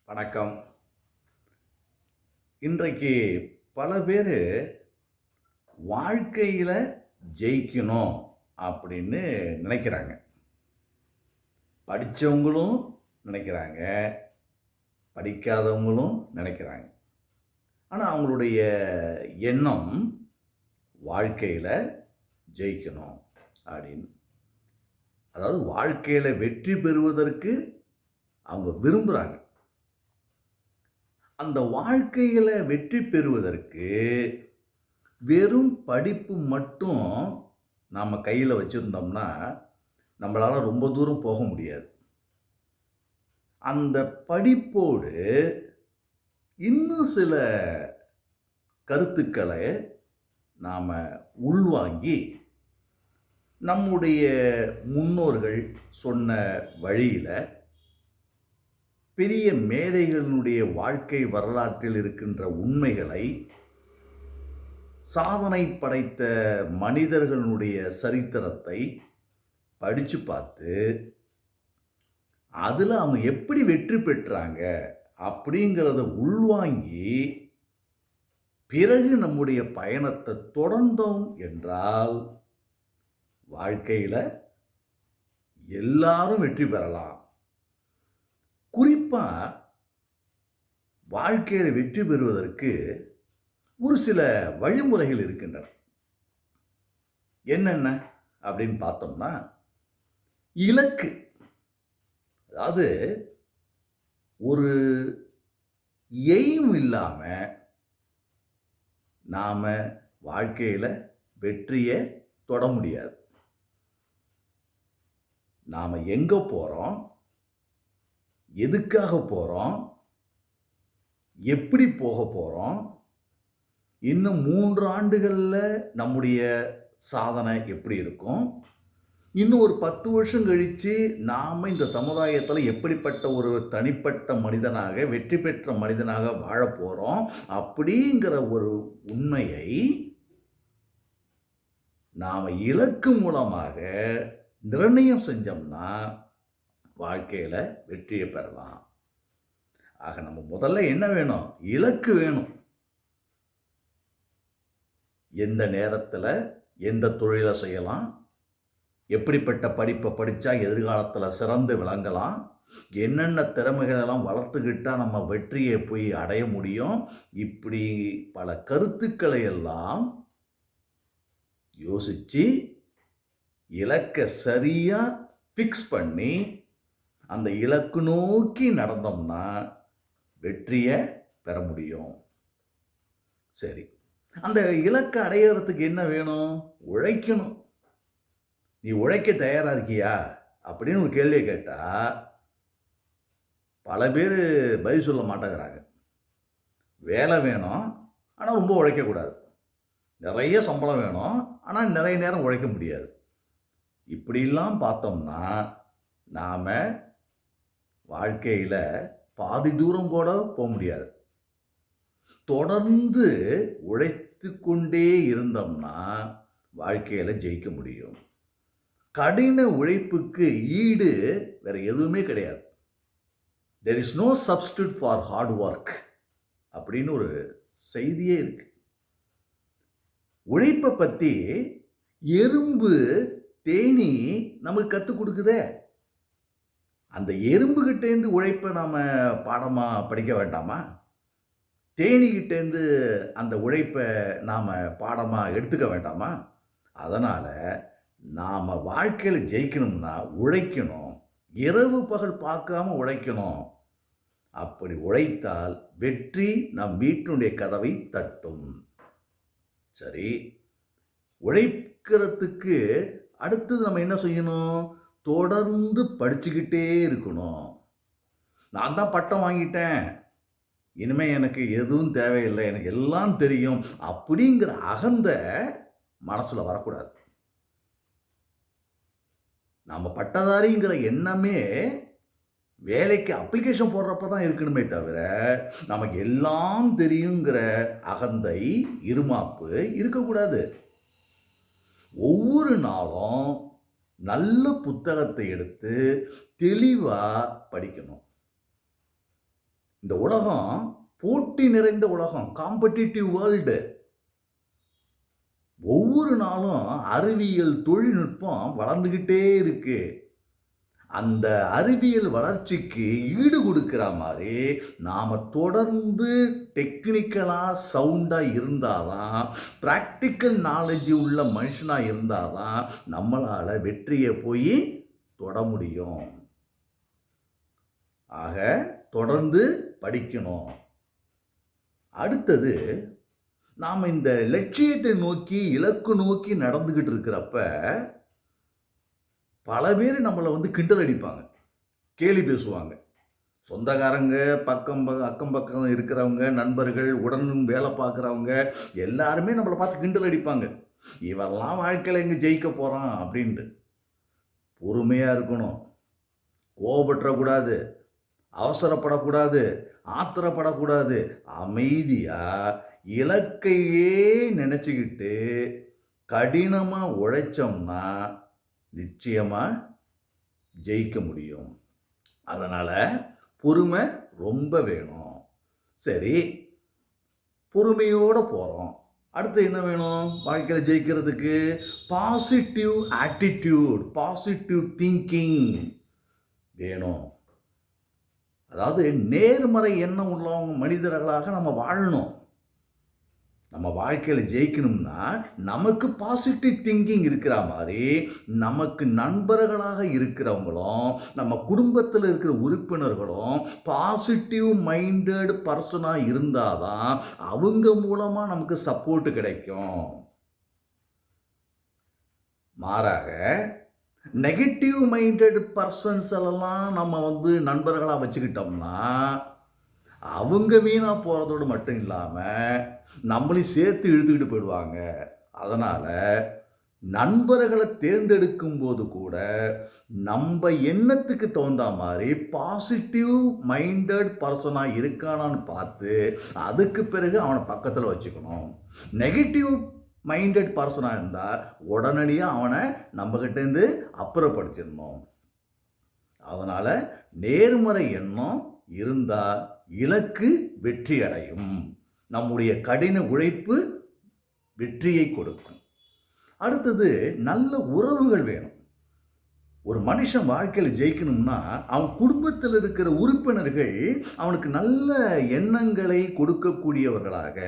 வணக்கம். இன்றைக்கு பல பேர் வாழ்க்கையில் ஜெயிக்கணும் அப்படின்னு நினைக்கிறாங்க. படித்தவங்களும் நினைக்கிறாங்க, படிக்காதவங்களும் நினைக்கிறாங்க. ஆனால் அவங்களுடைய எண்ணம் வாழ்க்கையில் ஜெயிக்கணும் அப்படின்னு. அதாவது வாழ்க்கையில் வெற்றி பெறுவதற்கு அவங்க விரும்புகிறாங்க. அந்த வாழ்க்கையில் வெற்றி பெறுவதற்கு வெறும் படிப்பு மட்டும் நாம் கையில் வச்சுருந்தோம்னா நம்மளால் ரொம்ப தூரம் போக முடியாது. அந்த படிப்போடு இன்னும் சில கருத்துக்களை நாம் உள்வாங்கி நம்முடைய முன்னோர்கள் சொன்ன வழியில் பெரிய மேதைகளினுடைய வாழ்க்கை வரலாற்றில் இருக்கின்ற உண்மைகளை, சாதனை படைத்த மனிதர்களுடைய சரித்திரத்தை படித்து பார்த்து அதில் அவங்க எப்படி வெற்றி பெற்றாங்க அப்படிங்கிறத உள்வாங்கி பிறகு நம்முடைய பயணத்தை தொடர்ந்தோம் என்றால் வாழ்க்கையில் எல்லாரும் வெற்றி பெறலாம். குறிப்பாக வாழ்க்கையில் வெற்றி பெறுவதற்கு ஒரு சில வழிமுறைகள் இருக்கின்றன. என்னென்ன அப்படின்னு பார்த்தோம்னா, இலக்கு, அதாவது ஒரு எய்ம் இல்லாமல் நாம் வாழ்க்கையில் வெற்றியை தொட முடியாது. நாம் எங்கே போகிறோம், எதுக்காக போகிறோம், எப்படி போக போகிறோம், இன்னும் 3 ஆண்டுகளில் நம்முடைய சாதனை எப்படி இருக்கும், இன்னும் ஒரு 10 வருஷம் கழித்து நாம் இந்த சமுதாயத்தில் எப்படிப்பட்ட ஒரு தனிப்பட்ட மனிதனாக, வெற்றி பெற்ற மனிதனாக வாழப் போகிறோம் அப்படிங்கிற ஒரு உண்மையை நாம் இலக்கு மூலமாக நிர்ணயம் செஞ்சோம்னா வாழ்க்கையில் வெற்றியை பெறலாம். ஆக நம்ம முதல்ல என்ன வேணும்? இலக்கு வேணும். எந்த நேரத்தில் எந்த தொழிலை செய்யலாம், எப்படிப்பட்ட படிப்பை படித்தா எதிர்காலத்தில் சிறந்து விளங்கலாம், என்னென்ன திறமைகளெல்லாம் வளர்த்துக்கிட்டால் நம்ம வெற்றியை போய் அடைய முடியும், இப்படி பல கருத்துக்களை எல்லாம் யோசித்து இலக்கை சரியாக ஃபிக்ஸ் பண்ணி அந்த இலக்கு நோக்கி நடந்தோம்னா வெற்றியை பெற முடியும். சரி, அந்த இலக்கை அடையிறதுக்கு என்ன வேணும்? உழைக்கணும். நீ உழைக்க தயாராக இருக்கியா அப்படின்னு ஒரு கேள்வியை கேட்டால் பல பேர் பதில் சொல்ல மாட்டேங்கிறாங்க. வேலை வேணும், ஆனால் ரொம்ப உழைக்கக்கூடாது. நிறைய சம்பளம் வேணும், ஆனால் நிறைய நேரம் உழைக்க முடியாது. இப்படிலாம் பார்த்தோம்னா நாம் வாழ்க்கையில் பாதி தூரம் கூட போக முடியாது. தொடர்ந்து உழைத்து கொண்டே இருந்தோம்னா வாழ்க்கையில் ஜெயிக்க முடியும். கடின உழைப்புக்கு ஈடு வேறு எதுவுமே கிடையாது. There is no substitute for hard work அப்படின்னு ஒரு செய்தியே இருக்கு. உழைப்பை பற்றி எறும்பு தேனி நமக்கு கற்றுக் கொடுக்குதே. அந்த எறும்புகிட்டேருந்து உழைப்பை நாம் பாடமாக படிக்க வேண்டாமா? தேனிகிட்டேருந்து அந்த உழைப்பை நாம் பாடமாக எடுத்துக்க வேண்டாமா? அதனால் நாம் வாழ்க்கையில் ஜெயிக்கணும்னா உழைக்கணும். இரவு பகல் பார்க்காம உழைக்கணும். அப்படி உழைத்தால் வெற்றி நம் வீட்டினுடைய கதவை தட்டும். சரி, உழைக்கிறதுக்கு அடுத்தது நம்ம என்ன செய்யணும்? தொடர்ந்து படிச்சுக்கிட்டே இருக்கணும். நான் தான் பட்டம் வாங்கிட்டேன், இனிமேல் எனக்கு எதுவும் தேவையில்லை, எனக்கு எல்லாம் தெரியும் அப்படிங்கிற அகந்த மனசில் வரக்கூடாது. நம்ம பட்டதாரிங்கிற எண்ணமே வேலைக்கு அப்ளிகேஷன் போடுறப்ப தான் இருக்கணுமே தவிர நமக்கு எல்லாம் தெரியுங்கிற அகந்தை, இருமாப்பு இருக்கக்கூடாது. ஒவ்வொரு நாளும் நல்ல புத்தகத்தை எடுத்து தெளிவாக படிக்கணும். இந்த உலகம் போட்டி நிறைந்த உலகம், காம்படிட்டிவ் வேர்ல்டு. ஒவ்வொரு நாளும் அறிவியல், தொழில்நுட்பம் வளர்ந்துகிட்டே இருக்கு. அந்த அறிவியல் வளர்ச்சிக்கு ஈடு கொடுக்கிற மாதிரி நாம தொடர்ந்து டெக்னிக்கலா சவுண்டா இருந்தாதான், பிராக்டிக்கல் நாலேஜ் உள்ள மனுஷனா இருந்தாதான் நம்மளால வெற்றியை போய் தொட முடியும். ஆக தொடர்ந்து படிக்கணும். அடுத்தது, நாம இந்த லட்சியத்தை நோக்கி, இலக்கு நோக்கி நடந்துகிட்டு இருக்கிறப்ப பல பேர் நம்மளை கிண்டல் அடிப்பாங்க, கேலி பேசுவாங்க. சொந்தக்காரங்க, அக்கம் பக்கம் இருக்கிறவங்க, நண்பர்கள், உடன் வேலை பார்க்குறவங்க எல்லாருமே நம்மளை பார்த்து கிண்டல் அடிப்பாங்க. இவெல்லாம் வாழ்க்கையில் எங்கே ஜெயிக்க போகிறான் அப்படின்ட்டு. பொறுமையாக இருக்கணும், கோபப்படக்கூடாது, அவசரப்படக்கூடாது, ஆத்திரப்படக்கூடாது. அமைதியாக இலக்கையே நினச்சிக்கிட்டு கடினமாக உழைச்சோம்னா நிச்சயமாக ஜெயிக்க முடியும். அதனால் பொறுமை ரொம்ப வேணும். சரி, பொறுமையோடு போகிறோம். அடுத்து என்ன வேணும் வாழ்க்கையில் ஜெயிக்கிறதுக்கு? பாசிட்டிவ் ஆட்டிடியூட், பாசிட்டிவ் திங்கிங் வேணும். அதாவது நேர்மறை எண்ணம் உள்ளவங்க மனிதர்களாக நம்ம வாழணும். நம்ம வாழ்க்கையில் ஜெயிக்கணும்னா நமக்கு பாசிட்டிவ் திங்கிங் இருக்கிற மாதிரி நமக்கு நண்பர்களாக இருக்கிறவங்களும், நம்ம குடும்பத்தில் இருக்கிற உறுப்பினர்களும் பாசிட்டிவ் மைண்டட் பர்சனாக இருந்தால் தான் அவங்க மூலமாக நமக்கு சப்போர்ட் கிடைக்கும். மாறாக நெகட்டிவ் மைண்டட் பர்சன்ஸ் எல்லாம் நம்ம நண்பர்களாக வச்சுக்கிட்டோம்னா அவங்க வீணாக போகிறதோடு மட்டும் இல்லாமல் நம்மளையும் சேர்த்து இழுத்துக்கிட்டு போயிடுவாங்க. அதனால் நண்பர்களை தேர்ந்தெடுக்கும் போது கூட நம்ம எண்ணத்துக்கு தகுந்த மாதிரி பாசிட்டிவ் மைண்டட் பர்சனாக இருக்கானான்னு பார்த்து அதுக்கு பிறகு அவனை பக்கத்தில் வச்சுக்கணும். நெகட்டிவ் மைண்டட் பர்சனாக இருந்தால் உடனடியாக அவனை நம்மக்கிட்டேருந்து அப்புறப்படுத்திடணும். அதனால் நேர்மறை எண்ணம் இருந்தால் இலக்கு வெற்றி அடையும். நம்முடைய கடின உழைப்பு வெற்றியை கொடுக்கும். அடுத்தது, நல்ல உறவுகள் வேணும். ஒரு மனுஷன் வாழ்க்கையில் ஜெயிக்கணும்னா அவன் குடும்பத்தில் இருக்கிற உறுப்பினர்கள் அவனுக்கு நல்ல எண்ணங்களை கொடுக்கக்கூடியவர்களாக,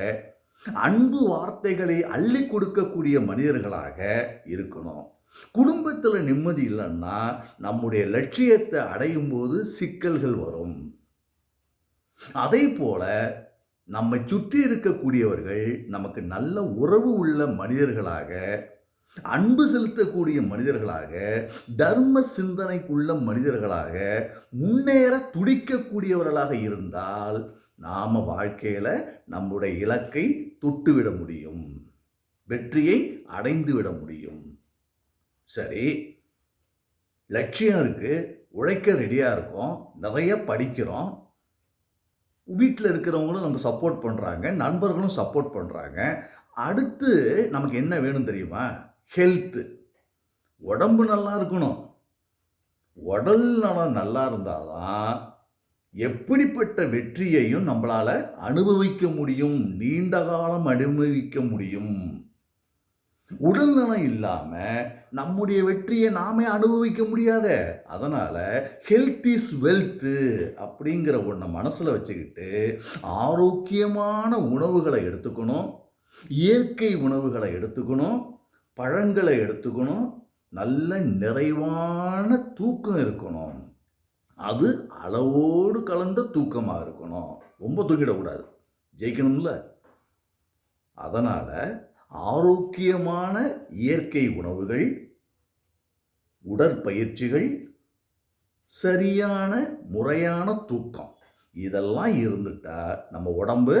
அன்பு வார்த்தைகளை அள்ளி கொடுக்கக்கூடிய மனிதர்களாக இருக்கணும். குடும்பத்தில் நிம்மதி இல்லைன்னா நம்முடைய லட்சியத்தை அடையும் போது சிக்கல்கள் வரும். அதே போல நம்மை சுற்றி இருக்கக்கூடியவர்கள் நமக்கு நல்ல உறவு உள்ள மனிதர்களாக, அன்பு செலுத்தக்கூடிய மனிதர்களாக, தர்ம சிந்தனைக்குள்ள மனிதர்களாக, முன்னேற துடிக்கக்கூடியவர்களாக இருந்தால் நாம் வாழ்க்கையில் நம்முடைய இலக்கை தொட்டுவிட முடியும், வெற்றியை அடைந்து விட முடியும். சரி, லட்சியம் இருக்குது, உழைக்க ரெடியாக இருக்கோம், நிறைய படிக்கிறோம், வீட்டில் இருக்கிறவங்களும் நம்ம சப்போர்ட் பண்ணுறாங்க, நண்பர்களும் சப்போர்ட் பண்ணுறாங்க. அடுத்து நமக்கு என்ன வேணும் தெரியுமா? ஹெல்த்து. உடம்பு நல்லா இருக்கணும். உடல் நலம் நல்லா இருந்தால் தான் எப்படிப்பட்ட வெற்றியையும் நம்மளால் அனுபவிக்க முடியும், நீண்ட காலம் அனுபவிக்க முடியும். உடல் நலம் இல்லாமல் நம்முடைய வெற்றியை நாமே அனுபவிக்க முடியாத. அதனால் ஹெல்த் இஸ் வெல்த்து அப்படிங்கிற ஒன்றை மனசில் வச்சுக்கிட்டு ஆரோக்கியமான உணவுகளை எடுத்துக்கணும், இயற்கை உணவுகளை எடுத்துக்கணும், பழங்களை எடுத்துக்கணும், நல்ல நிறைவான தூக்கம் இருக்கணும். அது அளவோடு கலந்த தூக்கமாக இருக்கணும். ரொம்ப தூங்கிடக்கூடாது, ஜெயிக்கணும்ல. அதனால் ஆரோக்கியமான இயற்கை உணவுகள், உடற்பயிற்சிகள், சரியான முறையான தூக்கம், இதெல்லாம் இருந்துட்டா நம்ம உடம்பு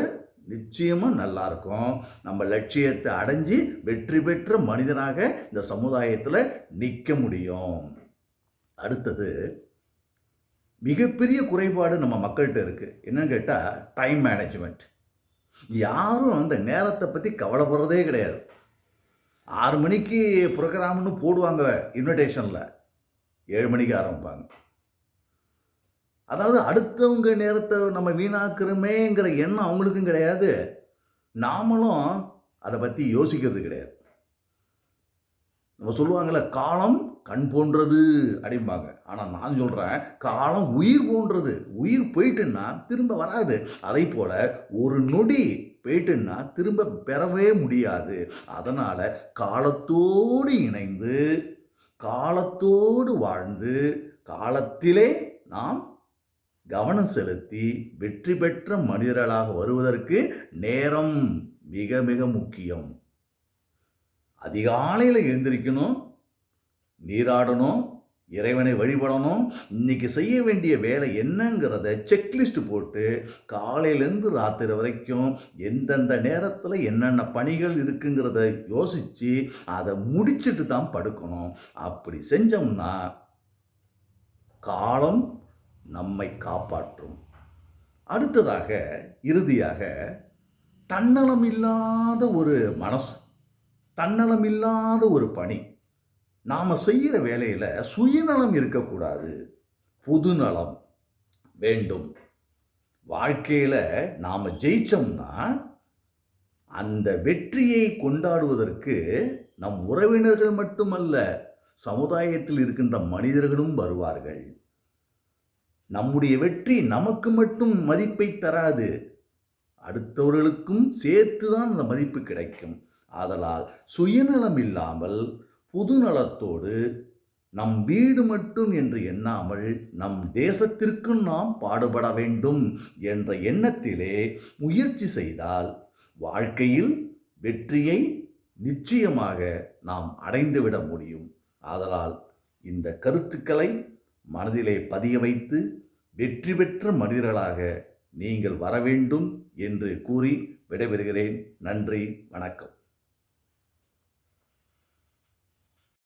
நிச்சயமாக நல்லா இருக்கும். நம்ம லட்சியத்தை அடைஞ்சு வெற்றி பெற்ற மனிதனாக இந்த சமுதாயத்தில் நிற்க முடியும். அடுத்தது, மிகப்பெரிய குறைபாடு நம்ம மக்கள்கிட்ட இருக்குது. என்னன்னு கேட்டால் டைம் மேனேஜ்மெண்ட். யாரும் அந்த நேரத்தை பற்றி கவலைப்படுறதே கிடையாது. 6 மணிக்கு ப்ரோக்ராம்னு போடுவாங்க இன்விடேஷனில், 7 மணிக்கு ஆரம்பிப்பாங்க. அதாவது அடுத்தவங்க நேரத்தை நம்ம வீணாக்குறோமேங்கிற எண்ணம் அவங்களுக்கும் கிடையாது. நாமளும் அதை பற்றி யோசிக்கிறது கிடையாது. நம்ம சொல்லுவாங்கல்ல, காலம் கண் போன்றது அப்படிம்பாங்க. ஆனால் நான் சொல்கிறேன், காலம் உயிர் போன்றது. உயிர் போயிட்டுன்னா திரும்ப வராது. அதை போல் ஒரு நொடி போயிட்டுன்னா திரும்ப பெறவே முடியாது. அதனால் காலத்தோடு இணைந்து, காலத்தோடு வாழ்ந்து, காலத்திலே நாம் கவனம் செலுத்தி வெற்றி பெற்ற மனிதர்களாக வருவதற்கு நேரம் மிக மிக முக்கியம். அதிகாலையில் எழுந்திரிக்கணும், நீராடணும், இறைவனை வழிபடணும். இன்னைக்கு செய்ய வேண்டிய வேலை என்னங்கிறத செக்லிஸ்ட் போட்டு காலையிலேருந்து ராத்திரி வரைக்கும் எந்தெந்த நேரத்தில் என்னென்ன பணிகள் இருக்குங்கிறத யோசித்து அதை முடிச்சுட்டு தான் படுக்கணும். அப்படி செஞ்சோம்னா காலம் நம்மை காப்பாற்றும். அடுத்ததாக, இறுதியாக, தன்னலம் இல்லாத ஒரு மனசு, தன்னலம் இல்லாத ஒரு பணி. நாம் செய்கிற வேலையில் சுயநலம் இருக்கக்கூடாது, பொதுநலம் வேண்டும். வாழ்க்கையில் நாம் ஜெயிச்சோம்னா அந்த வெற்றியை கொண்டாடுவதற்கு நம் உறவினர்கள் மட்டுமல்ல, சமுதாயத்தில் இருக்கின்ற மனிதர்களும் வருவார்கள். நம்முடைய வெற்றி நமக்கு மட்டும் மதிப்பை தராது, அடுத்தவர்களுக்கும் சேர்த்து தான் அந்த மதிப்பு கிடைக்கும். ஆதலால் சுயநலம் இல்லாமல் பொதுநலத்தோடு நம் வீடு மட்டும் என்று எண்ணாமல் நம் தேசத்திற்கும் நாம் பாடுபட வேண்டும் என்ற எண்ணத்திலே முயற்சி செய்தால் வாழ்க்கையில் வெற்றியை நிச்சயமாக நாம் அடைந்துவிட முடியும். ஆதலால் இந்த கருத்துக்களை மனதிலே பதிய வைத்து வெற்றி பெற்ற மனிதர்களாக நீங்கள் வர வேண்டும் என்று கூறி விடைபெறுகிறேன். நன்றி, வணக்கம்.